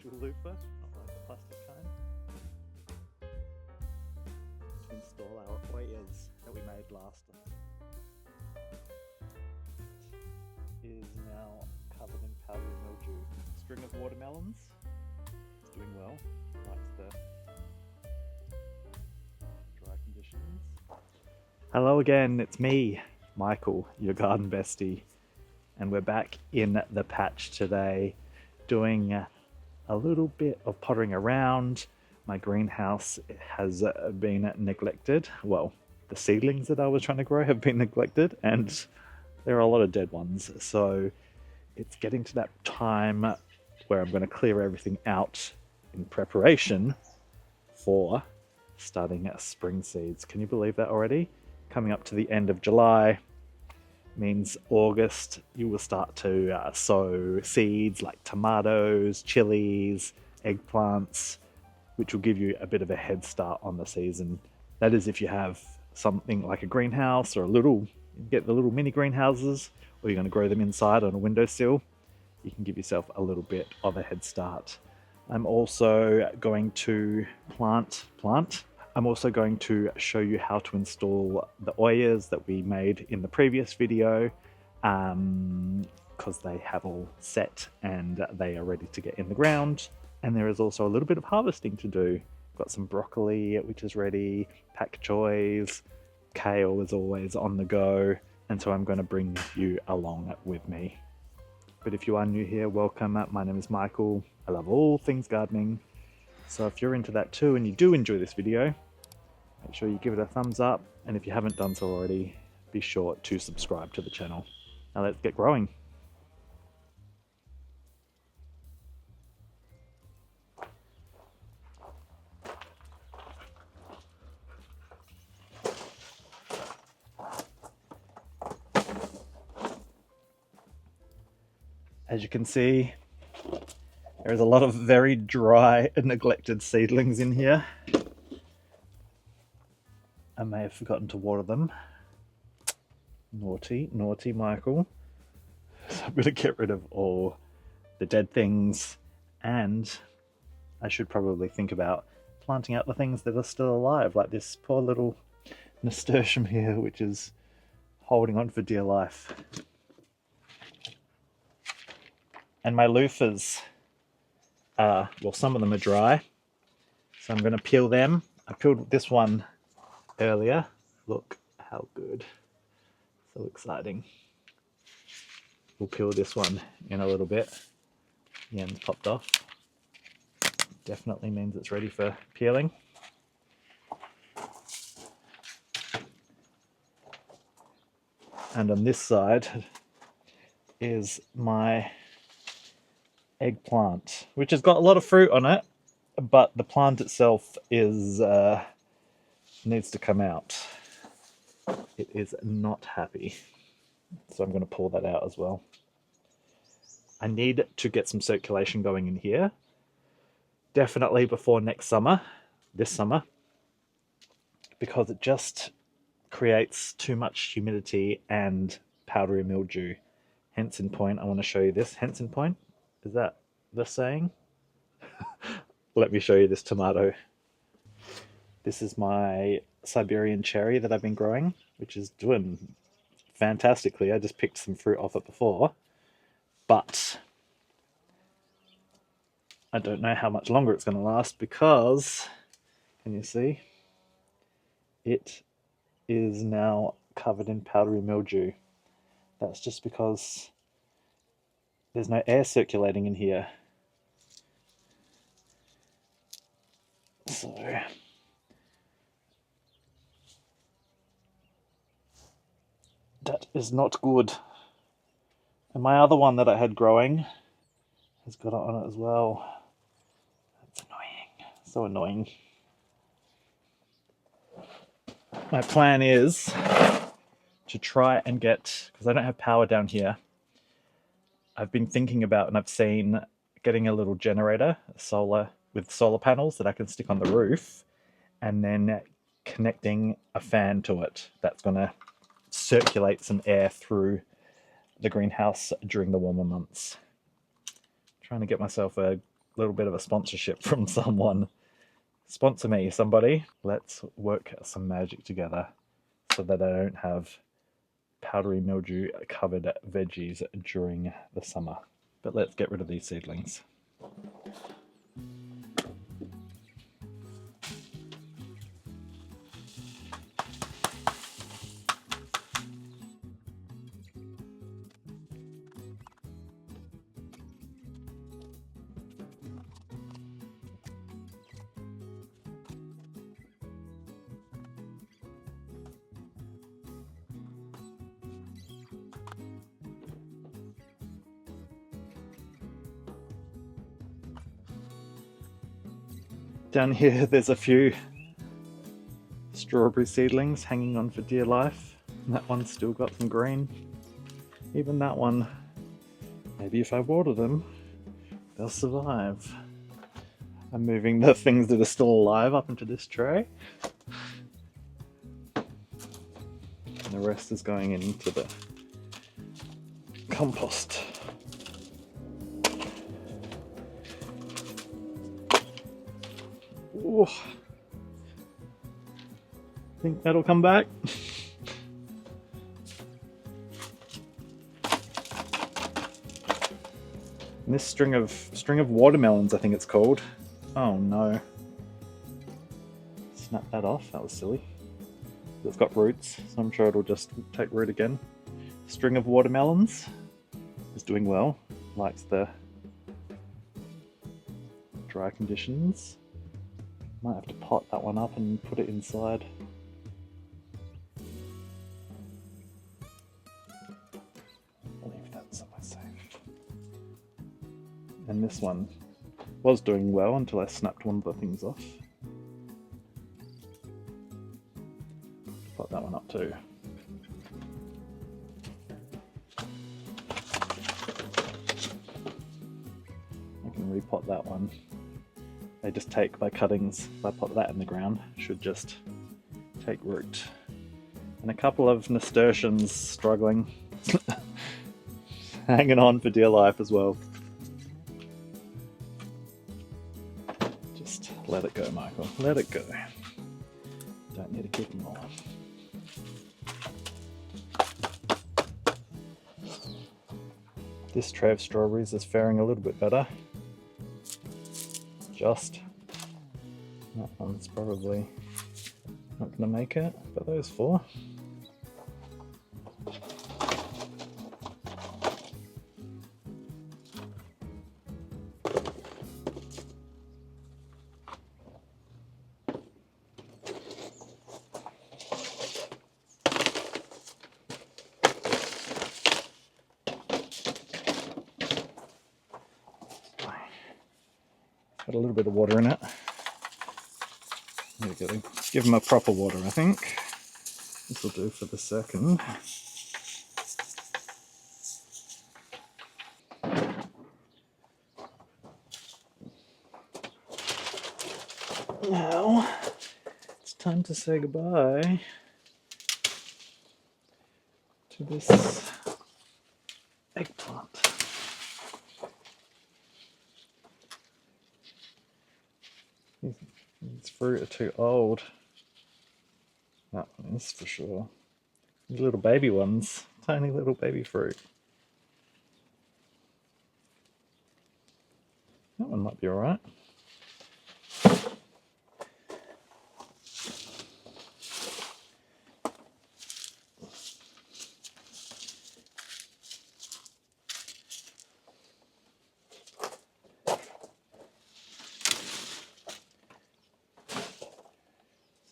actual loofah, not like the plastic kind, to install our Ollas that we made last. It is now covered in powdery mildew. String of watermelons. It's doing well. Likes the dry conditions. Hello again, it's me, Michael, your garden bestie, and we're back in the patch today doing a little bit of pottering around. My greenhouse has been neglected. Well, the seedlings that I was trying to grow have been neglected, and there are a lot of dead ones. So it's getting to that time where I'm going to clear everything out in preparation for starting spring seeds. Can you believe that already? Coming up to the end of July means August you will start to sow seeds like tomatoes, chilies, eggplants, which will give you a bit of a head start on the season. That is if you have something like a greenhouse or a little, get the little mini greenhouses, or you're going to grow them inside on a windowsill. You can give yourself a little bit of a head start. I'm also going to I'm also going to show you how to install the Ollas that we made in the previous video, because they have all set and they are ready to get in the ground. And there is also a little bit of harvesting to do. Got some broccoli which is ready, pak choys, kale is always on the go, and so I'm going to bring you along with me. But if you are new here, welcome. My name is Michael. I love all things gardening. So if you're into that too and you do enjoy this video, make sure you give it a thumbs up. And if you haven't done so already, be sure to subscribe to the channel. Now let's get growing. As you can see, there is a lot of very dry and neglected seedlings in here. I may have forgotten to water them. Naughty, naughty Michael. So I'm going to get rid of all the dead things, and I should probably think about planting out the things that are still alive, like this poor little nasturtium here, which is holding on for dear life. And my loofahs are, well, some of them are dry, so I'm going to peel them. I peeled this one earlier. Look how good. So exciting. We'll peel this one in a little bit. The end's popped off. Definitely means it's ready for peeling. And on this side is my eggplant, which has got a lot of fruit on it, but the plant itself is needs to come out. It is not happy, so I'm going to pull that out as well. I need to get some circulation going in here, definitely before next summer, this summer, because it just creates too much humidity and powdery mildew. Henson point, I want to show you this. Henson point, is that the saying? Let me show you this tomato. This is my Siberian cherry that I've been growing, which is doing fantastically. I just picked some fruit off it before, but I don't know how much longer it's going to last because, can you see? It is now covered in powdery mildew. That's just because there's no air circulating in here. So that is not good. And my other one that I had growing has got it on it as well. That's annoying. So annoying. My plan is to try and get, because I don't have power down here, I've been thinking about, and I've seen getting a little generator, solar, with solar panels that I can stick on the roof, and then connecting a fan to it that's going to circulate some air through the greenhouse during the warmer months. Trying to get myself a little bit of a sponsorship from someone. Sponsor me, somebody. Let's work some magic together so that I don't have powdery mildew covered veggies during the summer. But let's get rid of these seedlings. Down here there's a few strawberry seedlings hanging on for dear life. And that one's still got some green. Even that one, maybe if I water them, they'll survive. I'm moving the things that are still alive up into this tray. And the rest is going into the compost. Ooh. Think that'll come back? And this string of watermelons, I think it's called. Oh no. Snap that off, that was silly. It's got roots, so I'm sure it'll just take root again. String of watermelons is doing well, likes the dry conditions. Might have to pot that one up and put it inside. I'll leave that somewhere safe. And this one was doing well until I snapped one of the things off. Pot that one up too. I can repot that one. They just take my cuttings, if I put that in the ground, should just take root. And a couple of nasturtiums struggling, hanging on for dear life as well. Just let it go, Michael, let it go. Don't need to keep them all. This tray of strawberries is faring a little bit better. Just. That one's probably not going to make it, but those four. Got a little bit of water in it. There we go. Give them a proper water, I think. This will do for the second. Now, it's time to say goodbye to this eggplant. These fruit are too old. That one is for sure. These little baby ones, tiny little baby fruit. That one might be alright.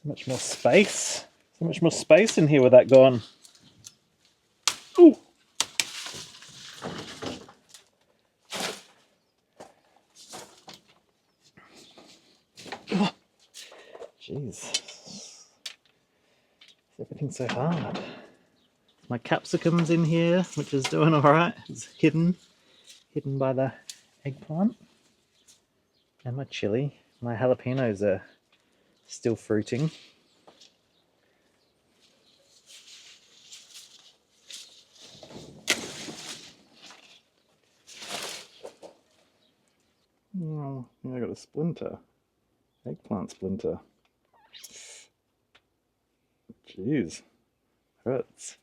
So much more space. So much more space in here with that gone. Ooh. Oh. Jeez. Everything's so hard. My capsicum's in here, which is doing alright. It's hidden by the eggplant. And my chili. My jalapenos are still fruiting. Oh, I got a splinter. Eggplant splinter. Jeez, hurts.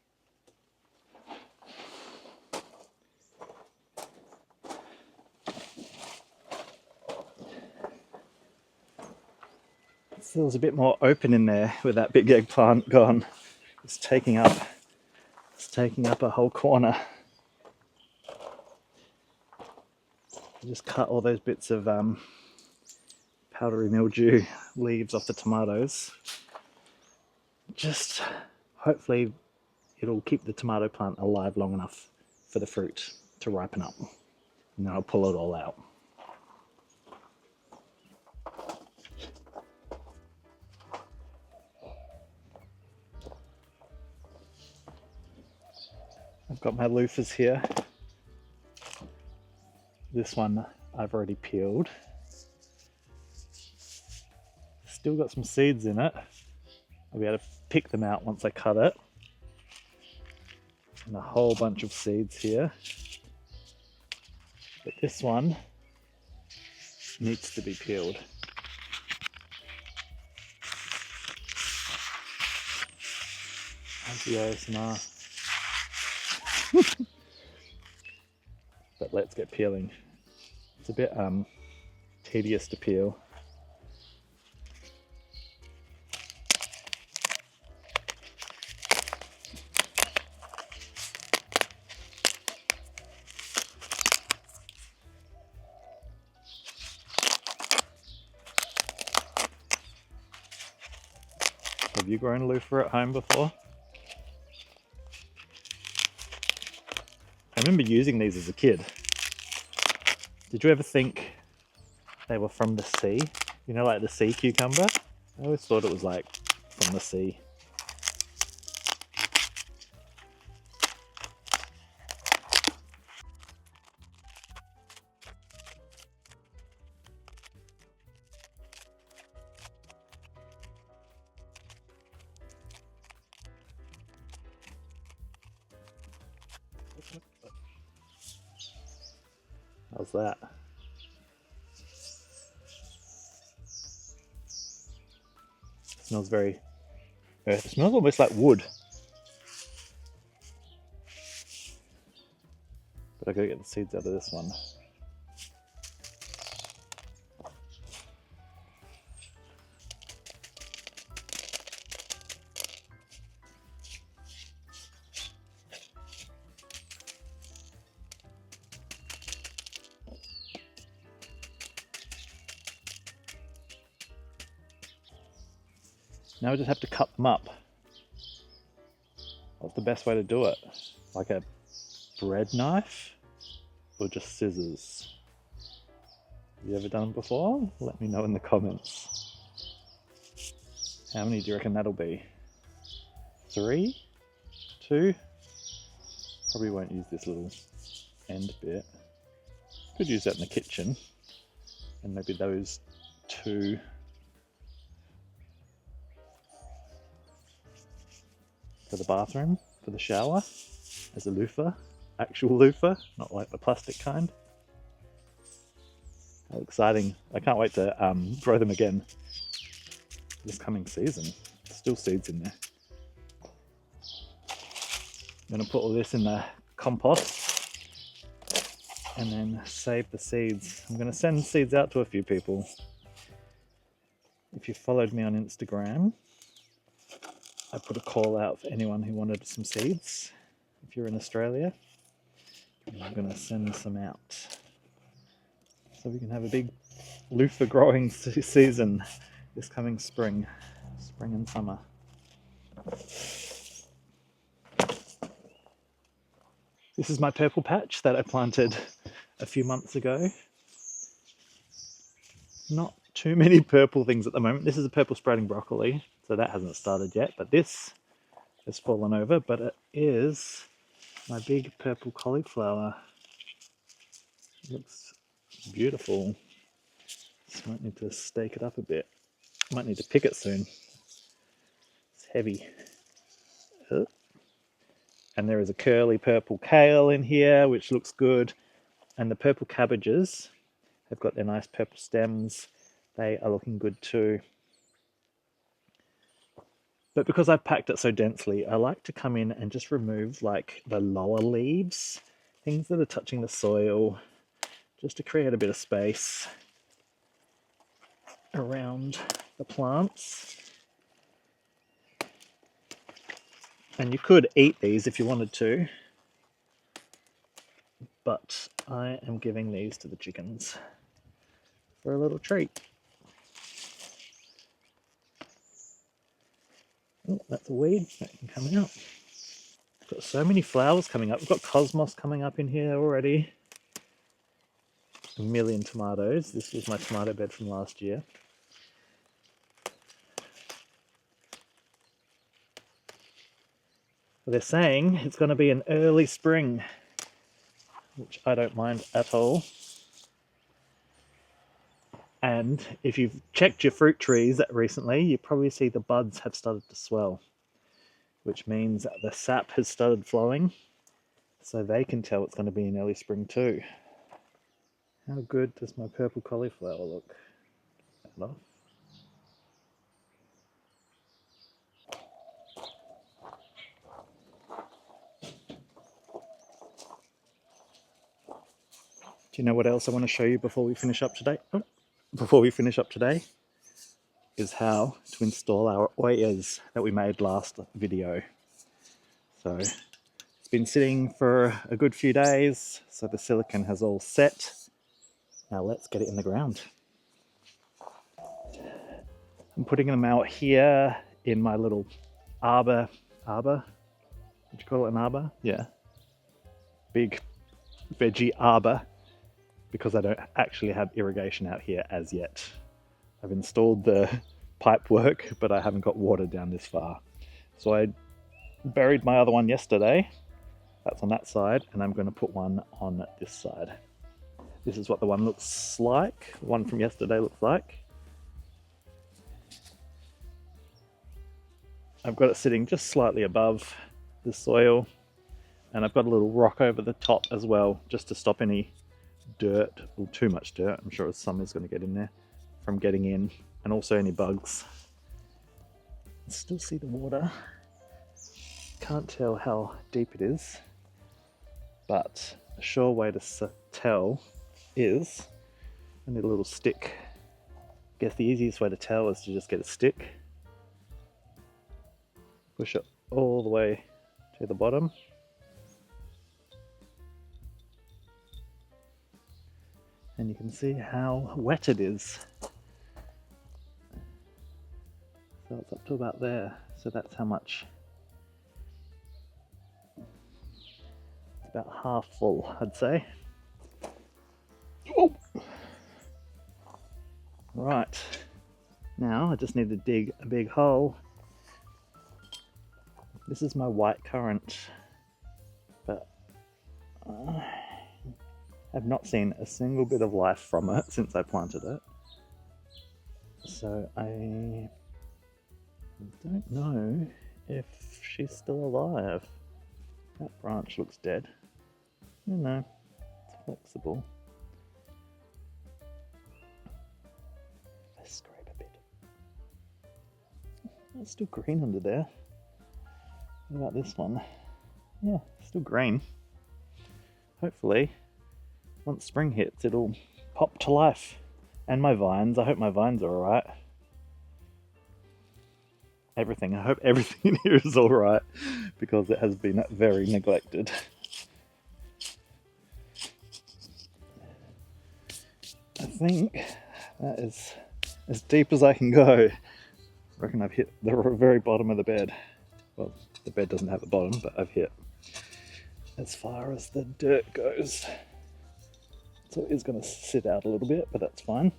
It feels a bit more open in there with that big eggplant gone. It's taking up a whole corner. I just cut all those bits of powdery mildew leaves off the tomatoes. Just hopefully it'll keep the tomato plant alive long enough for the fruit to ripen up. And then I'll pull it all out. I've got my loofahs here. This one I've already peeled. Still got some seeds in it. I'll be able to pick them out once I cut it. And a whole bunch of seeds here. But this one needs to be peeled. That's the ASMR. But let's get peeling. It's a bit tedious to peel. Have you grown loofah at home before? I remember using these as a kid. Did you ever think they were from the sea? You know, like the sea cucumber? I always thought it was like from the sea. How's that? Smells very... It smells almost like wood. But I gotta get the seeds out of this one. Now I just have to cut them up. What's the best way to do it? Like a bread knife? Or just scissors? Have you ever done it before? Let me know in the comments. How many do you reckon that'll be? 3? 2? Probably won't use this little end bit. Could use that in the kitchen. And maybe those 2. For the bathroom, for the shower, as a loofah, actual loofah, not like the plastic kind. How exciting. I can't wait to grow them again this coming season. Still seeds in there. I'm going to put all this in the compost and then save the seeds. I'm going to send seeds out to a few people. If you followed me on Instagram, I put a call out for anyone who wanted some seeds. If you're in Australia, I'm going to send some out. So we can have a big loofah growing season this coming spring and summer. This is my purple patch that I planted a few months ago. Not too many purple things at the moment. This is a purple sprouting broccoli, so that hasn't started yet, but this has fallen over, but it is my big purple cauliflower. It looks beautiful. Just might need to stake it up a bit. Might need to pick it soon. It's heavy. And there is a curly purple kale in here, which looks good. And the purple cabbages They've got their nice purple stems. They are looking good too. But because I've packed it so densely, I like to come in and just remove like the lower leaves, things that are touching the soil, just to create a bit of space around the plants. And you could eat these if you wanted to, but I am giving these to the chickens for a little treat. Oh, that's a weed that can come out. Got so many flowers coming up. We've got cosmos coming up in here already. A million tomatoes. This was my tomato bed from last year. They're saying it's going to be an early spring, which I don't mind at all. And if you've checked your fruit trees recently, you probably see the buds have started to swell, which means that the sap has started flowing, so they can tell it's going to be in early spring too. How good does my purple cauliflower look? That off. Do you know what else I want to show you before we finish up today? Is how to install our Ollas that we made last video. So it's been sitting for a good few days, so the silicone has all set. Now let's get it in the ground. I'm putting them out here in my little arbor. Would you call it an arbor? Yeah. Big veggie arbor, because I don't actually have irrigation out here as yet. I've installed the pipe work, but I haven't got water down this far. So I buried my other one yesterday. That's on that side, and I'm going to put one on this side. This is what the one looks like. The one from yesterday looks like. I've got it sitting just slightly above the soil, and I've got a little rock over the top as well, just to stop any dirt, or too much dirt, I'm sure some is going to get in there, from getting in, and also any bugs. I still see the water. Can't tell how deep it is, but a sure way to tell is I need a little stick. I guess the easiest way to tell is to just get a stick, push it all the way to the bottom, and you can see how wet it is. So it's up to about there, so that's how much. It's about half full, I'd say. Oh. Right, now I just need to dig a big hole. This is my white currant, but I've not seen a single bit of life from it since I planted it. So I don't know if she's still alive. That branch looks dead. No, it's flexible. Let's scrape a bit. It's still green under there. What about this one? Yeah, still green. Hopefully, once spring hits, it'll pop to life. And my vines, I hope my vines are alright. I hope everything in here is alright, because it has been very neglected. I think that is as deep as I can go. I reckon I've hit the very bottom of the bed. Well, the bed doesn't have a bottom, but I've hit as far as the dirt goes. So it is going to sit out a little bit, but that's fine.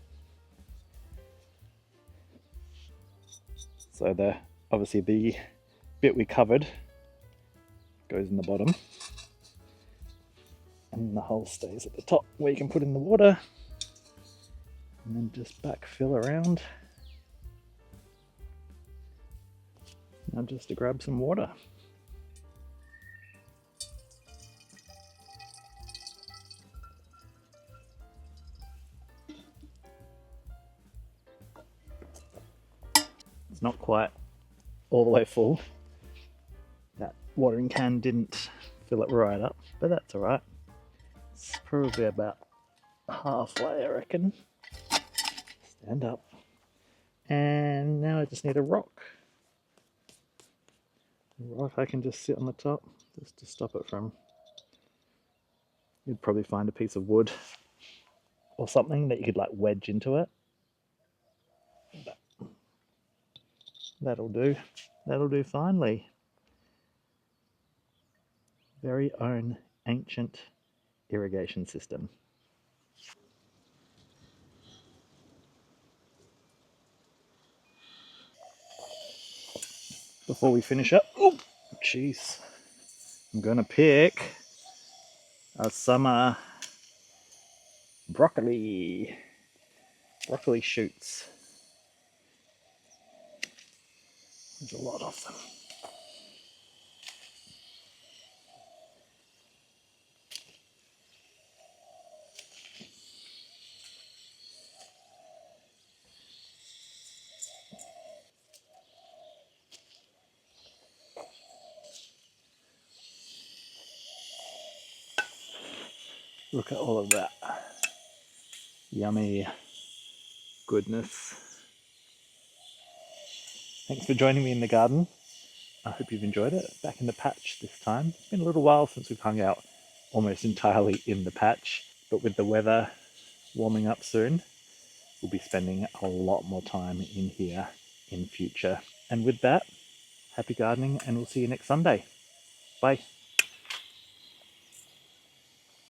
So obviously the bit we covered goes in the bottom, and the hole stays at the top where you can put in the water, and then just backfill around. Now just to grab some water. It's not quite all the way full. That watering can didn't fill it right up, but that's all right. It's probably about halfway, I reckon. Stand up. And now I just need a rock. A rock I can just sit on the top, just to stop it from... You'd probably find a piece of wood or something that you could like wedge into it. But that'll do. That'll do finely. Very own ancient irrigation system. Before we finish up, oh jeez, I'm gonna pick some broccoli shoots. There's a lot of them. Look at all of that yummy goodness. Thanks for joining me in the garden. I hope you've enjoyed it. Back in the patch this time. It's been a little while since we've hung out almost entirely in the patch, but with the weather warming up soon, we'll be spending a lot more time in here in future. And with that, happy gardening, and we'll see you next Sunday. Bye.